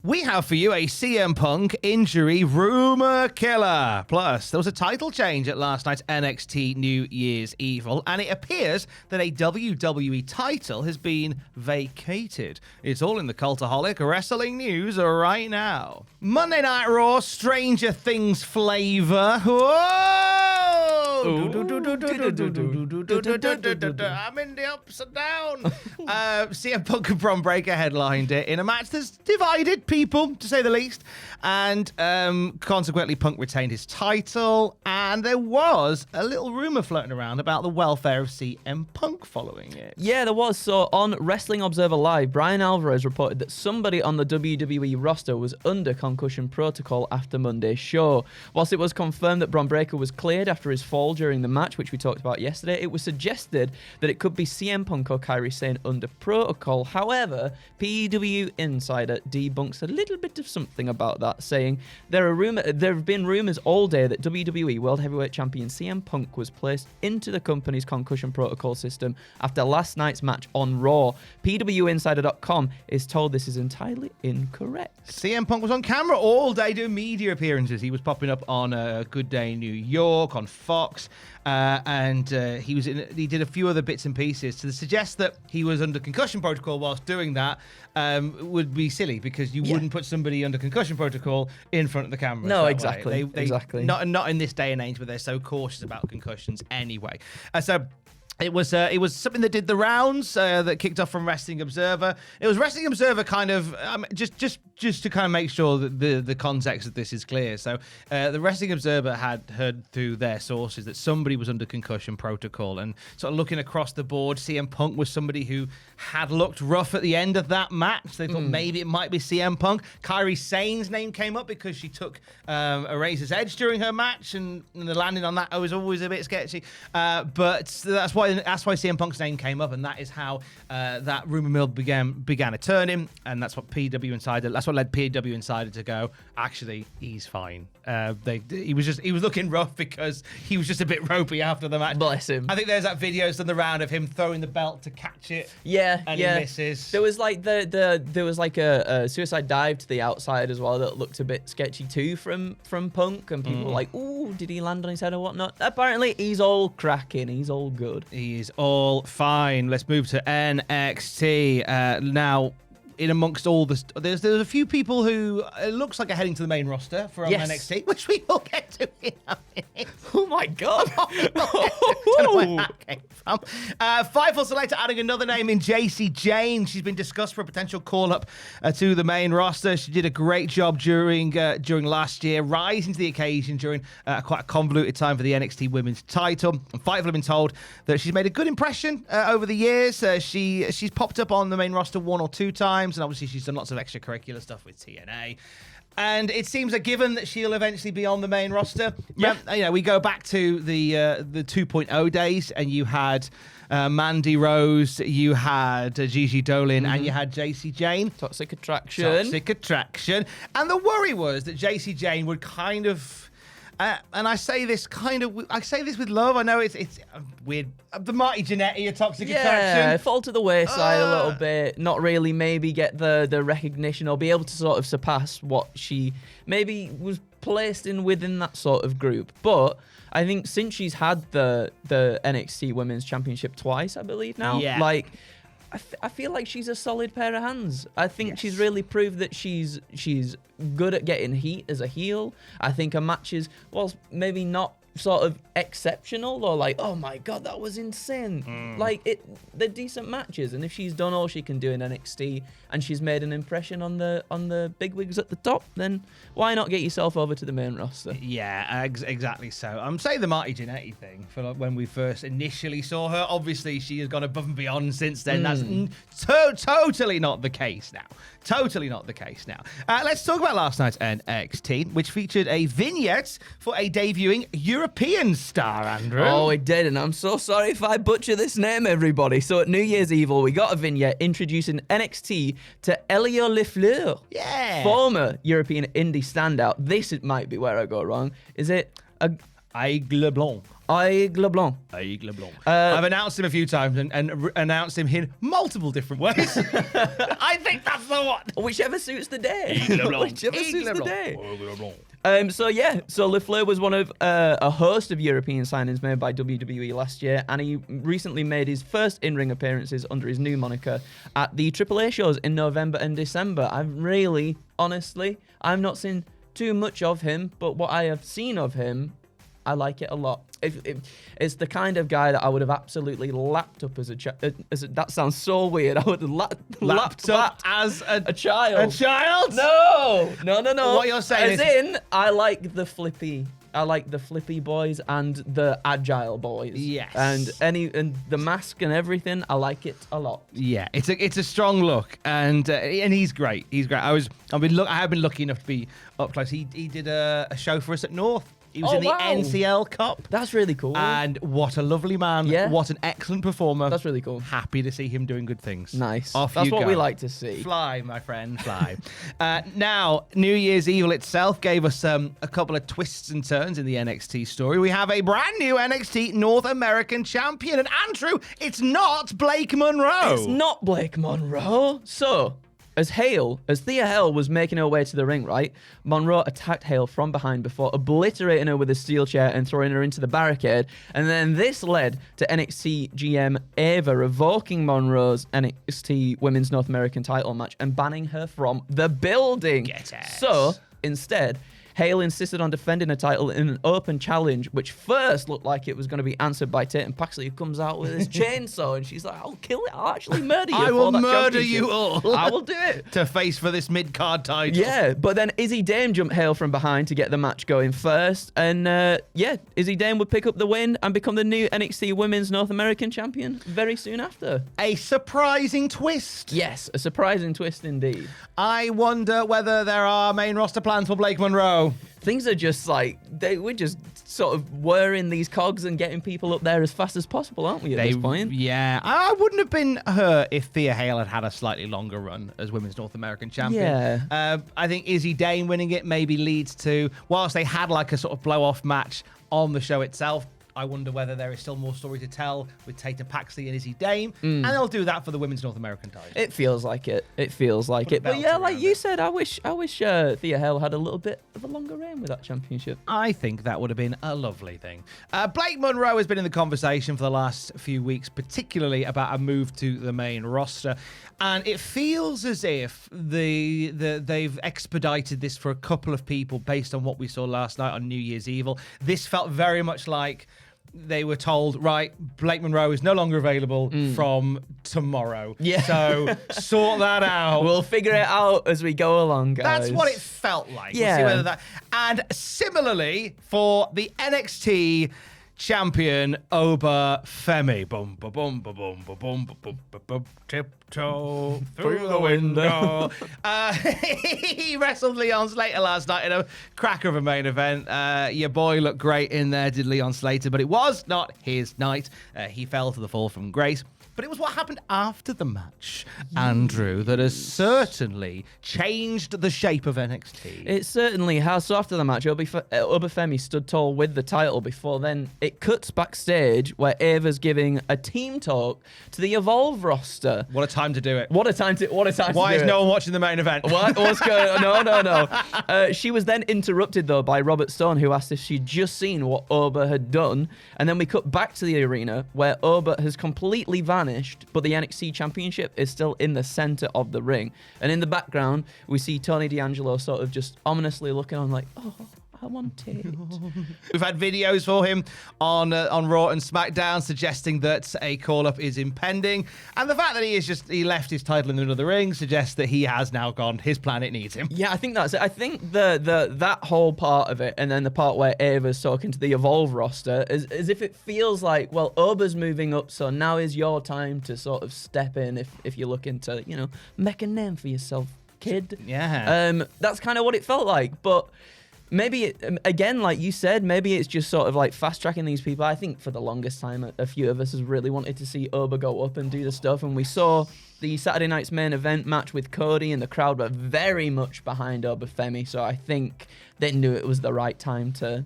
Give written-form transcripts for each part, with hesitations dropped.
We have for you a CM Punk injury rumor killer. Plus, there was a title change at last night's NXT New Year's Evil, and it appears that a WWE title has been vacated. It's all in the Cultaholic Wrestling news right now. Monday Night Raw, Stranger Things flavor. Whoa! I'm in the ups and downs. CM Punk and Bron Breakker headlined it in a match that's divided people, to say the least, and consequently Punk retained his title, and there was a little rumor floating around about the welfare of CM Punk following it. Yeah, there was. So on Wrestling Observer Live, Brian Alvarez reported that somebody on the WWE roster was under concussion protocol after Monday's show. Whilst it was confirmed that Bron Breakker was cleared after his fall during the match, which we talked about yesterday, it was suggested that it could be CM Punk or Kairi Sane under protocol. However, PW Insider debunks a little bit of something about that, saying there have been rumors all day that WWE World Heavyweight Champion CM Punk was placed into the company's concussion protocol system after last night's match on Raw. PWInsider.com is told this is entirely incorrect. CM Punk was on camera all day doing media appearances. He was popping up on Good Day New York, on Fox, and he did a few other bits and pieces. To suggest that he was under concussion protocol whilst doing that would be silly, because you wouldn't put somebody under concussion protocol in front of the camera. No, exactly. Exactly. Not in this day and age where they're so cautious about concussions anyway. So it was something that did the rounds, that kicked off from Wrestling Observer. It was Wrestling Observer kind of just to kind of make sure that the context of this is clear. So the Wrestling Observer had heard through their sources that somebody was under concussion protocol, and sort of looking across the board, CM Punk was somebody who had looked rough at the end of that match. They thought maybe it might be CM Punk. Kairi Sane's name came up because she took a razor's edge during her match, and the landing on that was always a bit sketchy. But that's why CM Punk's name came up, and that is how that rumor mill began a turning, and that's what led PW Insider to go, actually, he's fine. He was looking rough because he was just a bit ropey after the match. Bless him. I think there's that video done the round of him throwing the belt to catch it. And he misses. There was like there was like a suicide dive to the outside as well that looked a bit sketchy too from Punk, and people were like, "Ooh, did he land on his head or whatnot?" Apparently, he's all cracking. He's all good. He is all fine. Let's move to NXT now. In amongst all this, there's a few people who it looks like are heading to the main roster from NXT, which we will get to in a minute. Oh my god! Don't know where that came from. Fightful Selector adding another name in Jacy Jayne. She's been discussed for a potential call-up to the main roster. She did a great job during last year, rising to the occasion during quite a convoluted time for the NXT Women's title. And Fightful have been told that she's made a good impression over the years. She's popped up on the main roster one or two times, and obviously she's done lots of extracurricular stuff with TNA. And it seems a given that she'll eventually be on the main roster. Yeah. We go back to the 2.0 days, and you had Mandy Rose, you had Gigi Dolin, and you had Jacy Jayne. Toxic Attraction. And the worry was that Jacy Jayne would kind of... and I say this with love. I know it's weird. The Marty Jannetty of Toxic Attraction. Yeah, fall to the wayside a little bit. Not really maybe get the recognition or be able to sort of surpass what she maybe was placed in within that sort of group. But I think since she's had the NXT Women's Championship twice, I believe now. Yeah. Like, I feel like she's a solid pair of hands. I think she's really proved that she's good at getting heat as a heel. I think her matches, whilst maybe not sort of exceptional or like, oh my god, that was insane. Like, they're decent matches, and if she's done all she can do in NXT and she's made an impression on the bigwigs at the top, then why not get yourself over to the main roster? Yeah, exactly so. I'm saying the Marty Jannetty thing for like when we first initially saw her. Obviously, she has gone above and beyond since then. That's totally not the case now. Let's talk about last night's NXT, which featured a vignette for a debuting European star, Andrew. Oh, it did, and I'm so sorry if I butcher this name, everybody. So at New Year's Evil, we got a vignette introducing NXT to Elio Lefleur. Yeah. Former European indie standout. This might be where I go wrong. Is it Aigle Blanc. Aigle Blanc. Aigle Blanc. I've announced him a few times and announced him in multiple different ways. I think that's the one. Whichever suits the day. Aigle Blanc. Whichever suits Aigle the Blanc. day. Aigle Blanc. So LeFleur was one of a host of European signings made by WWE last year, and he recently made his first in-ring appearances under his new moniker at the AAA shows in November and December. Honestly, I've not seen too much of him, but what I have seen of him, I like it a lot. It's the kind of guy that I would have absolutely lapped up as a child. That sounds so weird. I would have lapped up as a child. A child? No. What you're saying is, I like the flippy. I like the flippy boys and the agile boys. Yes. And the mask and everything. I like it a lot. Yeah, it's a strong look, and he's great. He's great. I have been lucky enough to be up close. He did a show for us at North. He was in the NCL Cup. That's really cool. And what a lovely man. Yeah. What an excellent performer. That's really cool. Happy to see him doing good things. Nice. Off That's you what go. we like to see. Fly, my friend, fly. Now, New Year's Evil itself gave us a couple of twists and turns in the NXT story. We have a brand new NXT North American champion. And Andrew, it's not Blake Monroe. It's not Blake Monroe. So, as Thea Hale was making her way to the ring, right, Monroe attacked Hale from behind before obliterating her with a steel chair and throwing her into the barricade. And then this led to NXT GM Ava revoking Monroe's NXT Women's North American title match and banning her from the building. Get it. So, instead, Hale insisted on defending her title in an open challenge, which first looked like it was going to be answered by Tatum Paxley, who comes out with his chainsaw, and she's like, I'll kill it. I'll actually murder you. I will for that murder championship. you all. I will do it. To face for this mid-card title. Yeah, but then Izzy Dame jumped Hale from behind to get the match going first. And Izzy Dame would pick up the win and become the new NXT Women's North American champion very soon after. A surprising twist. Yes, a surprising twist indeed. I wonder whether there are main roster plans for Blake Monroe. Things are just like, we're just sort of whirring these cogs and getting people up there as fast as possible, aren't we, at this point? Yeah. I wouldn't have been hurt if Thea Hale had a slightly longer run as Women's North American champion. Yeah. I think Izzy Dane winning it maybe leads to, whilst they had like a sort of blow-off match on the show itself, I wonder whether there is still more story to tell with Tatum Paxley and Izzy Dame, and they'll do that for the Women's North American title. It feels like it. It feels like it. But yeah, like you said, I wish Thea Hale had a little bit of a longer reign with that championship. I think that would have been a lovely thing. Blake Monroe has been in the conversation for the last few weeks, particularly about a move to the main roster. And it feels as if they've expedited this for a couple of people based on what we saw last night on New Year's Evil. This felt very much like they were told, right, Blake Monroe is no longer available from tomorrow. Yeah. So sort that out. We'll figure it out as we go along, guys. That's what it felt like. Yeah. We'll see whether that. And similarly for the NXT champion Oba Femi. Boom, ba boom, ba boom, ba boom, ba boom, ba boom, tiptoe through the window. He wrestled Leon Slater last night in a cracker of a main event. Your boy looked great in there, did Leon Slater, but it was not his night. He fell to the fall from grace. But it was what happened after the match, Andrew, that has certainly changed the shape of NXT. It certainly has. So after the match, Oba Femi stood tall with the title. Before then, it cuts backstage where Ava's giving a team talk to the Evolve roster. What a time to do it. What a time to Why is no one watching the main event? What's going on? No. She was then interrupted, though, by Robert Stone, who asked if she'd just seen what Oba had done. And then we cut back to the arena where Oba has completely vanished, but the NXT Championship is still in the center of the ring. And in the background, we see Tony D'Angelo sort of just ominously looking on like, oh, I want it. We've had videos for him on Raw and SmackDown suggesting that a call-up is impending. And the fact that he left his title in another ring suggests that he has now gone. His planet needs him. Yeah, I think that's it. I think that whole part of it, and then the part where Ava's talking to the Evolve roster, is as if it feels like, well, Oba's moving up, so now is your time to sort of step in if you're looking to, make a name for yourself, kid. Yeah. That's kind of what it felt like, but maybe, again, like you said, maybe it's just sort of like fast-tracking these people. I think for the longest time, a few of us has really wanted to see Oba go up and do the stuff, and we saw the Saturday night's main event match with Cody, and the crowd were very much behind Oba Femi, so I think they knew it was the right time to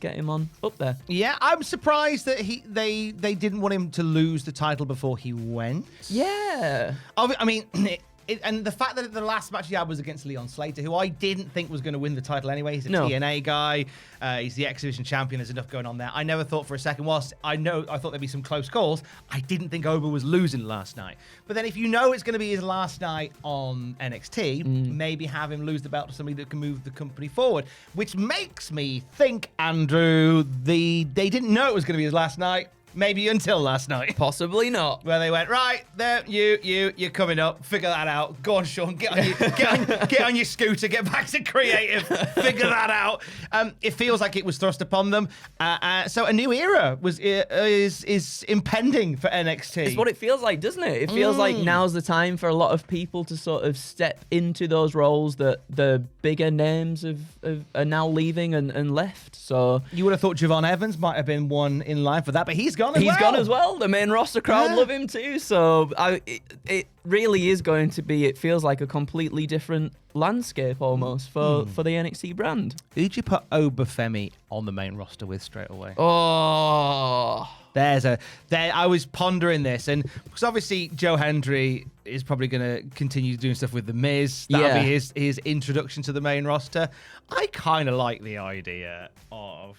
get him on up there. Yeah, I'm surprised that they didn't want him to lose the title before he went. Yeah. I mean, and the fact that the last match he had was against Leon Slater, who I didn't think was going to win the title anyway. He's a TNA guy. He's the X Division champion. There's enough going on there. I never thought for a second, whilst I thought there'd be some close calls, I didn't think Oba was losing last night. But then if you know it's going to be his last night on NXT, maybe have him lose the belt to somebody that can move the company forward. Which makes me think, Andrew, they didn't know it was going to be his last night. Maybe until last night. Possibly not. Where they went, right, there, you're coming up. Figure that out. Go on, Sean. Get on your scooter. Get back to creative. Figure that out. It feels like it was thrust upon them. So a new era is impending for NXT. It's what it feels like, doesn't it? It feels like now's the time for a lot of people to sort of step into those roles that the bigger names are now leaving and left. So you would have thought Javon Evans might have been one in line for that, but he's gone as well. He's gone as well. The main roster crowd love him too. So it really is going to be, it feels like a completely different landscape almost for the NXT brand. Who'd you put Oba Femi on the main roster with straight away? Oh... I was pondering this, and because obviously Joe Hendry is probably going to continue doing stuff with The Miz. That'll be his introduction to the main roster. I kind of like the idea of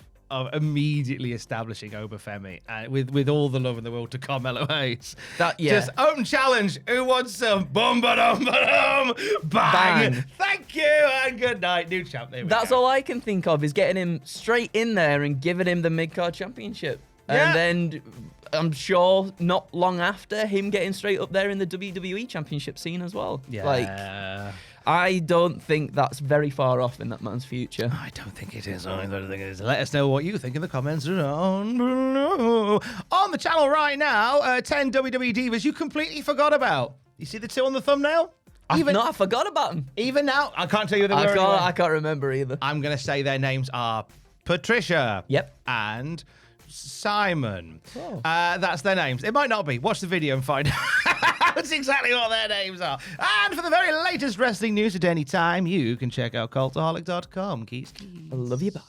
immediately establishing Oba Femi with all the love in the world to Carmelo Hayes. Just open challenge. Who wants some? Boom, ba-dum, ba-dum, bang. Thank you, and good night. New champ. That's all I can think of is getting him straight in there and giving him the mid-card championship. And then I'm sure not long after, him getting straight up there in the WWE championship scene as well. Yeah. Like, I don't think that's very far off in that man's future. I don't think it is. I don't think it is. Let us know what you think in the comments down below. On the channel right now, 10 WWE Divas you completely forgot about. You see the two on the thumbnail? I forgot about them. Even now, I can't tell you the word. I can't remember either. I'm going to say their names are Patricia. Yep. And Simon. Oh. That's their names. It might not be. Watch the video and find out that's exactly what their names are. And for the very latest wrestling news at any time, you can check out cultaholic.com. Keys. I love you. Bye.